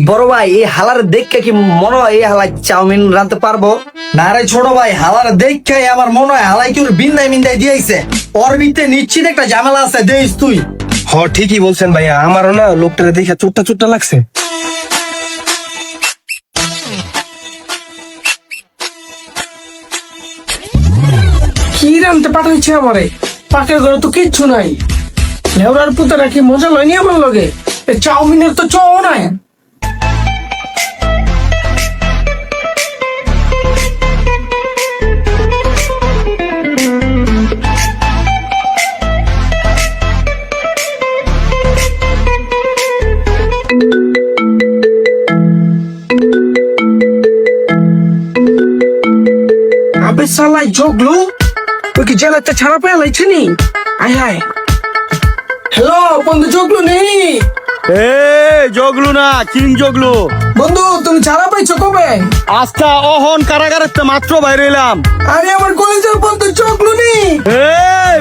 বড় ভাই এই হালার দেখে কি মনে হয় এই হালাই চাউমিন রাঁধতে পারবো? না রে ছোট ভাই, হালার দেখে আমার মনে হয় হালাই কি ওর বিন্দাই মিন্দাই দিয়েছে। ওর ভিতরে নিশ্চিত একটা ঝামেলা আছে, দেখিস তুই। ঠিকই বলছেন ভাইয়া, আমারও না লোকটারে দেখে চোট্টা চোট্টা লাগছে। কি রানতে পাঠাইছে আমারে? পাকের ঘরে তো কিচ্ছু নাই। লেওরার পুতারা কি মজা লয়নি আমার লগে? এ চাউমিনের তো চও নাই। আবে সালাই জগলু, তুই কি জেলাতে ছাড়া পেয়ে লাইছে নি? আয় আয়। হ্যালো বন্ধু, জগলু নেই? জগলু না, কিং জগলু। বন্ধু তুমি ছাড়া পাইছো কবে? আচ্ছা, অহন কারাগারের মাত্র বাইরে এলাম। আরে আমার কলেজের বন্ধু জগলু নেই?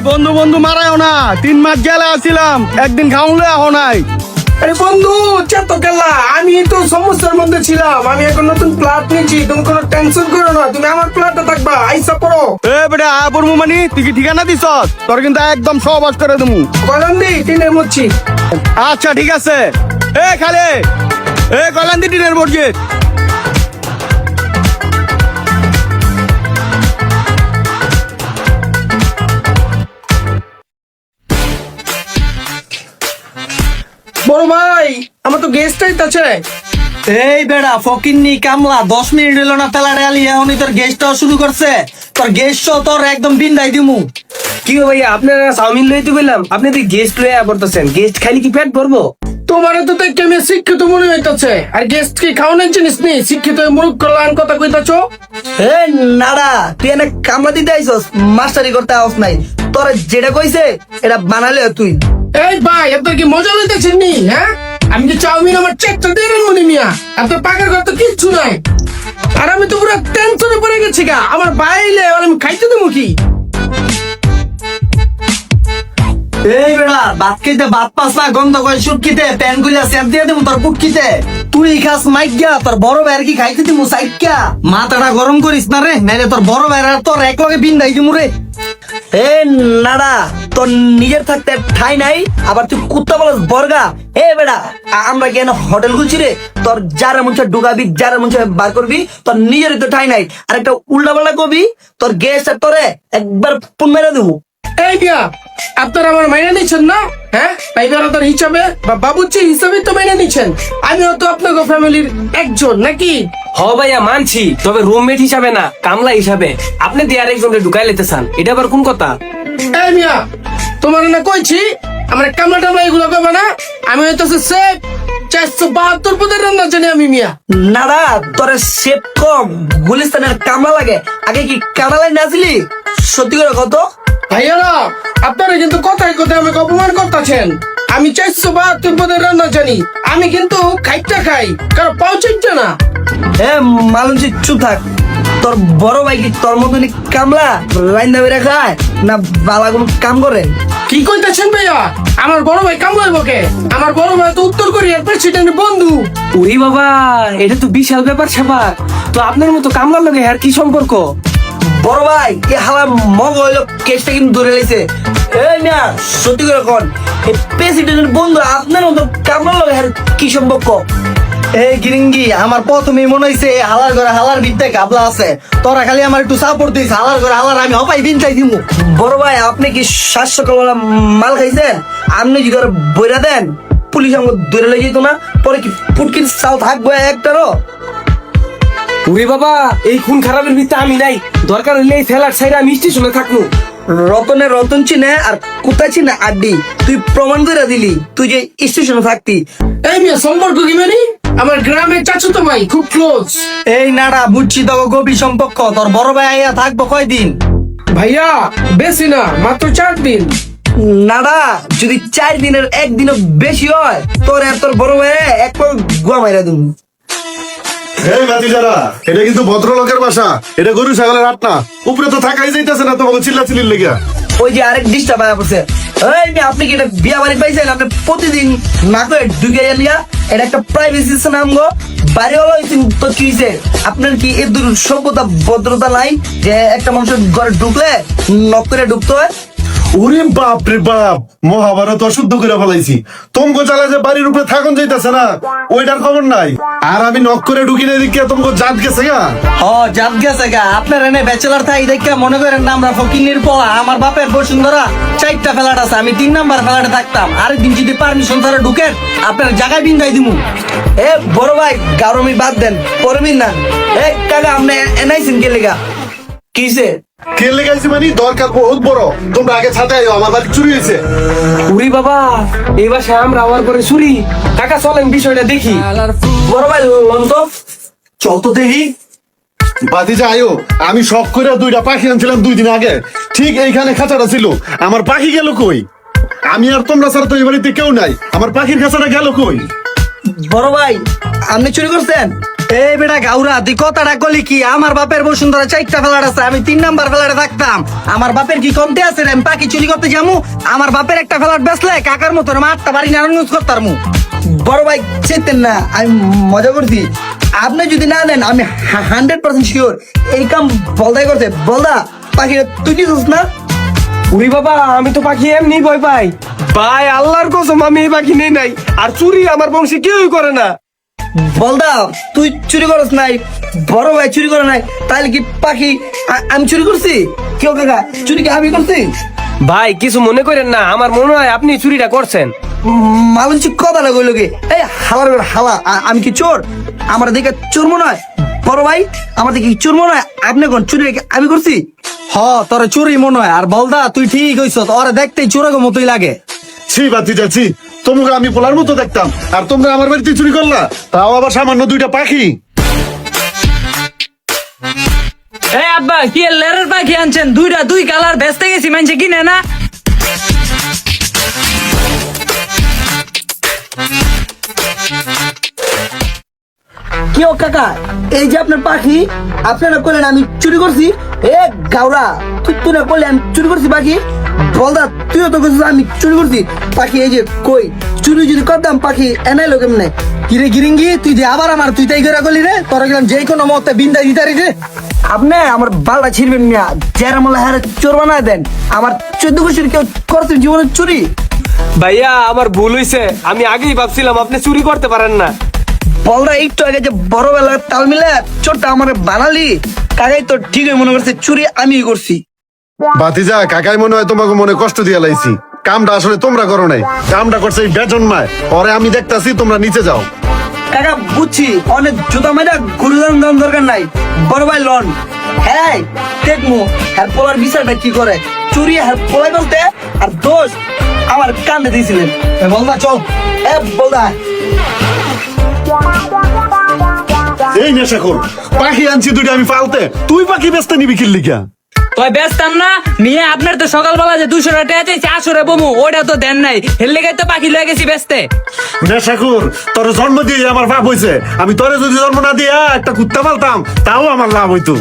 বন্ধু বন্ধু মারায়ও না, 3 মাস জেলে আছিলাম, একদিন খাউলে আহ নাই। আরে বন্ধু চেতো গেলা, আমি তো সমস্যার মধ্যে ছিলাম। আমি এখন নতুন প্লাট নিয়েছি, তুমি কোনো টেনশন করো না, তুমি আমার প্লাটে থাকবা। আইসা পড়ো। বেটা আবুর মুমানি, তুই কি ঠিকানা দিছ? তোর কিন্তু একদম সহবাস করে দেবো। কলান্দি টিনের মরছি। আচ্ছা ঠিক আছে। খালে কলান্দি টিনের মসজিদ। বড় ভাই আমার তো গেস্ট আছে। এই বেড়া ফকিন্নি কামলা, 10 মিনিট হলো না তেলারে আলি, এখনই তোর গেস্টটাও শুরু করছে। তোর গেস্ট তোর একদম বিন্দাই দিমু। কি গো ভাইয়া, আপনারা চাউমিন লইতে বললাম, আপনি তো গেস্ট লইয়া পড়তেছেন। গেস্ট খাইলে কি পেট ভরবো? তোমারে তো দেখে আমি শিক্ষিত মনে হইতাছে, আর গেস্ট কি খাওয়ানোর জিনিস নেই? শিক্ষিত মুরুখ করলাম কথা কইতাছো। নাড়া তুই এনে কামলা দিতে আইসস, মাস্টারি করতে আস নাই। তোর যেটা কইছে এটা বানালে তুই। এই ভাই আপনার কি মজা লইতেছেন নি? হ্যাঁ, আমি কি চাউমিন আমার চেকটা দিয়ে মনে মিয়া? আপনার পাকের ঘর তো কিচ্ছু নাই, আর আমি তো পুরো টেনশনে পড়ে গেছি গা। আমার বাইলে আর আমি খাইতে দেবো কি? এই বেড়া ভাত খেতে ভাত পাস না, গন্ধ করে সুটকিতে প্যান গুলা সেপ দিয়ে দেবো তোর পুটকিতে। তুই খাস মাইক গিয়া, তোর বড় ভাইয়ের কি খাইতে দিমু সাইক্কা? মাথাটা গরম করিস না রে, নাইলে তোর বড় ভাইয়ের তোর এক লগে বিন্দাই দিমু রে। নাড়া তোর নিজের থাকতে ঠাই নাই, আবার তুই কুত্তা বলস বর্গা। বেড়া আমরা কেন হোটেল খুলছি রে? তোর যারা মন চায় ঢুকাবি, যারা মন চায় বার করবি, তোর নিজেরই তো ঠাই নাই। আর একটা উল্টা পাল্টা কবি, তোর গেস্ট আর তোরে একবার পুন মেরে দেবো। এই মিয়া আপনারা আমার মাইনে নিচ্ছেন না? হ্যাঁ, ভাইবারাদার হিসাবে বা বাবুচি হিসাবে তো মেনে নিচ্ছেন। আমিও তো আপনাদের ফ্যামিলির একজন নাকি? ভাইয়া মানছি, তবে রুমমেট হিসাবে না, কামলা হিসাবে। আপনি দিয়ে আরেকজনকে ঢুকাই লেতে চান, এটা আবার কোন কথা? এই মিয়া তোমার না কইছি আমার কামলা টামলা এগুলো করবে না। আমি হইতেছে সেফ 472 পদের রান্না জানি আমি মিয়া। নাড়া তোর শেপ কম, গুলিস্তানের কামলা লাগে। আগে কি কানালাই নাচলি? সত্যি করে কত? ভাইয়ারা আপনারা কিন্তু কথায় কথায় আমাকে অপমান করতেছেন। আমি 472 পদের রান্না জানি, আমি কিন্তু খাইটা খাই, কারণ পাউচিটা না। মালুম চুপ থাক। তোর বড় ভাই কি তোর মতনই কামলা রাইন্দা বেড়ে খায় না বালা কোনো কাম করে? কি কইতেছেন ভাইয়া? আমার বড় ভাই কামলাইব কে? আমার বড় ভাই তো উত্তর কোরিয়ার প্রেসিডেন্টের বন্ধু। ওরে বাবা, এটা তো বিশাল ব্যাপার স্যাপার। তো আপনার মতো কামলার লগে আর কি সম্পর্ক? বড় ভাই এ হালা মগ হইলো, কেসটা কিন্তু ধরে লাইছে। এই না সত্যি করে কোন প্রেসিডেন্টের বন্ধু আপনার মতো কামলার লগে আর কি সম্পর্ক? এই গিরিঙ্গি, আমার প্রথমেই মনে হয়েছে হালার ঘরে হালার বিদ্যা গাবলা আছে। তোরা খালি আমার একটু সাপোর্ট দিস, হালার ঘরে হালার আমি হপাই বিনটাই দিমু। বড় ভাই আপনি কি 7 সকালবেলা মাল খাইছেন? আপনি যদি ওরা বইরা দেন, পুলিশ আমাকে ধরে লই যেত না? পরে কি পুটকির চাল থাকবো একটারও? ওরে বাবা, এই খুন খারাপের ভিতরে আমি নাই। দরকার হইলে এই ফেলার সাইডে আমি স্টেশনে থাকবো। রতনে রতন চিনে আর কোথায় চিনে আড্ডি। তুই প্রমাণ করে দিলি তুই যে স্টেশনে থাকতি। এই মিয়া সম্পর্ক কি মানে? আমার গ্রামের চাচাতো ভাই, খুব ক্লোজ। এই নাড়া বুঝছি তো গভীর সম্পর্ক। তোর বড় ভাই আইয়া থাকবো কয়দিন? ভাইয়া বেশি না, মাত্র 4 দিন। নাডা যদি 4 দিনের একদিনও বেশি হয়, তোর আর তোর বড় ভাই এক গুয়া মাইরা দিন। এই ভাতিজারা, এটা কিন্তু ভদ্রলোকের বাসা, এটা গরু ছাগলের হাট না। উপরে তো থাকাই যাইতেছে না তোমাকে চিল্লাচিল্লির লেগে। ওই যে আরেক ডিস্টার্ব আয়া পড়ছে। এই আপনি কি এটা বিয়া বাড়ি পাইছেন? আপনি প্রতিদিন না করে ঢুকে লিয়া এটা একটা প্রাইভেসি নাম গো। বাড়িওয়ালা হইছেন তো কি হইছে? আপনার কি এর দূর সভ্যতা ভদ্রতা নাই যে একটা মানুষের ঘরে ঢুকলে নক করে ঢুকতে হয়? ওরে বাপ রে বাপ, মহাভারত অশুদ্ধ করে ফেলাইছি। তোমগো জ্বালা যে বাড়ির উপরে থাকুন যাইতেছে না, ওইটার খবর নাই। আর আমি নক করে ঢুকি না দিকে তোমগো জাত গেছে গা। জাত গেছে গা। আপনার এনে ব্যাচেলার থাই দেখে মনে করেন না আমরা ফকিনির পোলা। আমার বাপের বসুন্ধরা 4টা ফ্ল্যাট আছে, আমি 3 নাম্বার ফ্ল্যাটে থাকতাম। আরেকদিন যদি পারমিশন ছাড়া ঢুকেন আপনার জায়গায় বিন্দাই দিমু। এ বড় ভাই গারমি বাদ দেন, পড়বেন না। এ কাকা আপনি এনাইছেন কে লেগা? কিসে? কে লেগাইছি মানে দরকার বহুত বড়। তোমরা আগে ছাদে আইও, আমার বাড়ি চুরি হয়েছে। উরি বাবা, এই বাসায় আমরা আবার করে চুরি। কাকা চলেন বিষয়টা দেখি। বড় ভাই লন তো, চল তো দেখি। বাতিজা আইও, আমি শখ করে 2টা পাখি আনছিলাম 2 দিন আগে। ঠিক এইখানে খাঁচাটা ছিল, আমার পাখি গেল কই? আমি আর তোমরা ছাড়া তো এই বাড়িতে কেউ নাই, আমার পাখির খাঁচাটা গেল কই? বড় ভাই আপনি চুরি করছেন? এই বেটা গাউরা, তুই কথাটা কলি কি? আমার বাপের বসুন্ধরা 4টা ফ্ল্যাট আছে, আমি 3 নাম্বার ফ্ল্যাটে থাকতাম। আমার বাপের কি কমতে আছে রে? আমি পাখি চুরি করতে যামু? আমার বাপের একটা ফ্ল্যাট বেচলে কাকার মতো আমার 8টা বাড়ি নারায়ণগঞ্জ করতাম। বড় ভাই চেতেন না, আমি মজা করছি। আপনি যদি না নেন আমি 100% শিওর এই কাম বলদাই করতে। বলদা পাখি তুই দিছিস না? উরি বাবা, আমি তো পাখি এমনি ভয় পাই। ভাই আল্লাহর কসম আমি এই পাখি নেই নাই। আর চুরি আমার বংশে কেউই করে না। বলদা তুই চুরি করস নাই, বড় ভাই চুরি করে নাই, তাহলে কি পাখি আমি চুরি করছি? কেউ কাকা চুরি কি আমি করছি? ভাই কিছু মনে করেন না, আমার মনে হয় আপনি চুরিটা করছেন। মালুন কথা না কইলো কি? এই হালার হালা আমি কি চোর? আমার দেখে চোর মনে হয়? বড় ভাই আমার দেখে কি চোর মনে হয়? আপনি কোন চুরি আমি করছি? তোর চুরি মনে হয়। আর বলদা তুই ঠিক হইছ, ওরা দেখতেই চোরের মতোই লাগে। ছি বাতিজা ছি, তোমাকে আমি পোলার মতো দেখতাম, আর তোমরা আমার বাড়িতে চুরি করলা, তাও আবার সামান্য 2টা পাখি। এই আব্বা, কি লেরের পাখি আনছেন? 2 কালার বেচতে গেছি, মানুষে কিনে না। কি ও কাকা, এই যে আপনার পাখি, আপনারা করলেন আমি চুরি করছি? এ গাওরা তুই না করলে আমি চুরি করছি পাখি? বলদা তুইও তো করছিস আমি চুরি করছি পাখি। এই যে কই চুরি যদি করতাম পাখি এনাইলো কেমনে? কিরে গিরিঙ্গি, তুই যে আবার আমার তুই তাই করে গলি রে? তোর গেলাম যে কোনো মতে বিন্দাই দিতারি রে। আপনি আমার বালটা ছিড়বেন মিয়া, যারা মোলা হারে চোর বানায় দেন। আমার 14 বছর কেউ করছে জীবনে চুরি? ভাইয়া আমার ভুল হইছে, আমি আগেই ভাবছিলাম আপনি চুরি করতে পারেন না। বলদা একটু আগে যে বড় বেলা তাল মিলে চোরটা আমার বানালি, কাকাই তো ঠিকই মনে করছে চুরি আমি করছি। বাতিজা কাকাই মনে হয় তোমাকে মনে কষ্ট দিয়ে লাইছি। কামটা আসলে তোমরা করো নাই, কামটা করছে এই বেজন্মায়। ওরে আমি দেখতাছি, তোমরা নিচে যাও। কাকা বুঝছি, অনেক জুতা মাইরা গুরুদান দাম দরকার নাই। বড় ভাই লন, হ্যাঁ দেখমু হ্যাঁ পোলার বিচারটা কি করে। চুরি হ্যাঁ পোলাই বলতে আর দোষ আমার কান্দে দিয়েছিলেন। বলদা চল। এ বলদা এই নেশা কর, পাখি আনছি 2টা আমি পালতে, তুই পাখি বেচতে নিবি কিল্লিকা? তুই বেচতাম না নিয়ে, আপনার তো সকালবেলা যে 200 টাকা চাইছে 800 বমু, ওইটা তো দেন নাই। হেললে গাই তো পাখি লয়ে গেছি বেচতে। নেশা কর, তোর জন্ম দিয়ে আমার পাপ হয়েছে। আমি তোরে যদি জন্ম না দিয়া একটা কুত্তা পালতাম, তাও আমার লাভ হইতো।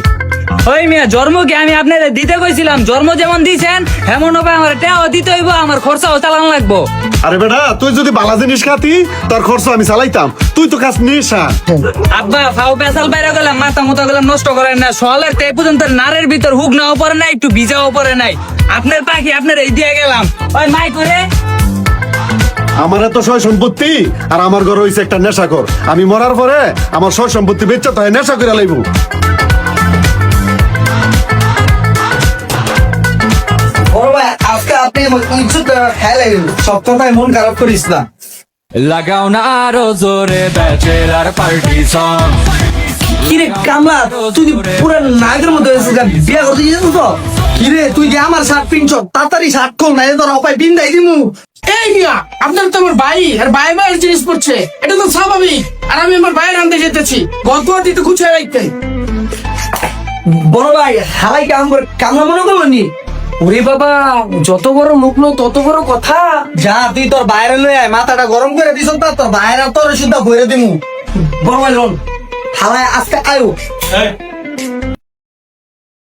ওই মিয়া, জন্ম কি আমি আপনাদের দিতে কইছিলাম? জন্ম যেমন দিয়েছেন এমন হবে আমার টাকাও দিতে হইব, আমার খরচাও চালানো লাগবো। আরে বেটা, তুই যদি বালা জিনিস খাতি তোর খরচ আমি চালাইতাম, তুই তো খাস নেশা। আব্বা ফাও পেশাল বাইরে গেলাম, মাথা মতো গেলাম, নষ্ট করেন না। সকালের তে পর্যন্ত নারের ভিতর হুক নাও পরে নাই, একটু ভিজাও পরে নাই। আপনার পাখি আপনার এই দিয়ে গেলাম। ওই মাই করে আমার এত সয় সম্পত্তি, আর আমার ঘর হইছে একটা নেশা কর। আমি মরার পরে আমার সয় সম্পত্তি বেচতে তো হয়, নেশা করে লাইব। বড় ভাই আজকে আপনি ইজ্জত খেলেন। সব কথায় মন খারাপ করিস না। লাগাও না আরো জোরে ব্যাচেলার পার্টি সং। কিরে কামলা, তুই পুরো নাগের মতো হয়েছিস, বিয়া করতে যেত তো? কিরে তুই যে আমার শার্ট পিনছ, তাড়াতাড়ি শার্ট খোল, না তোর অপায় বিন্দাই দিমু। এই মিয়া, আপনার তো আমার ভাই, আর ভাই ভাইয়ের জিনিস পড়ছে, এটা তো স্বাভাবিক। আর আমি আমার ভাইয়ের আনতে যেতেছি, গতবারটি তো গুছিয়ে রাখতেন। বড় ভাই হালাই কাম করে কামলা মনে করলো নি? ওরে বাবা, যত বড় মুখ নো তত বড় কথা। যা তুই তোর বাইরে লয়ে আয়, মাথাটা গরম করে দিছ, তোর বাইরে তোর শুদ্ধ ভরে দিমু। বড় ভাই লন হালাই আজকে আয়ো।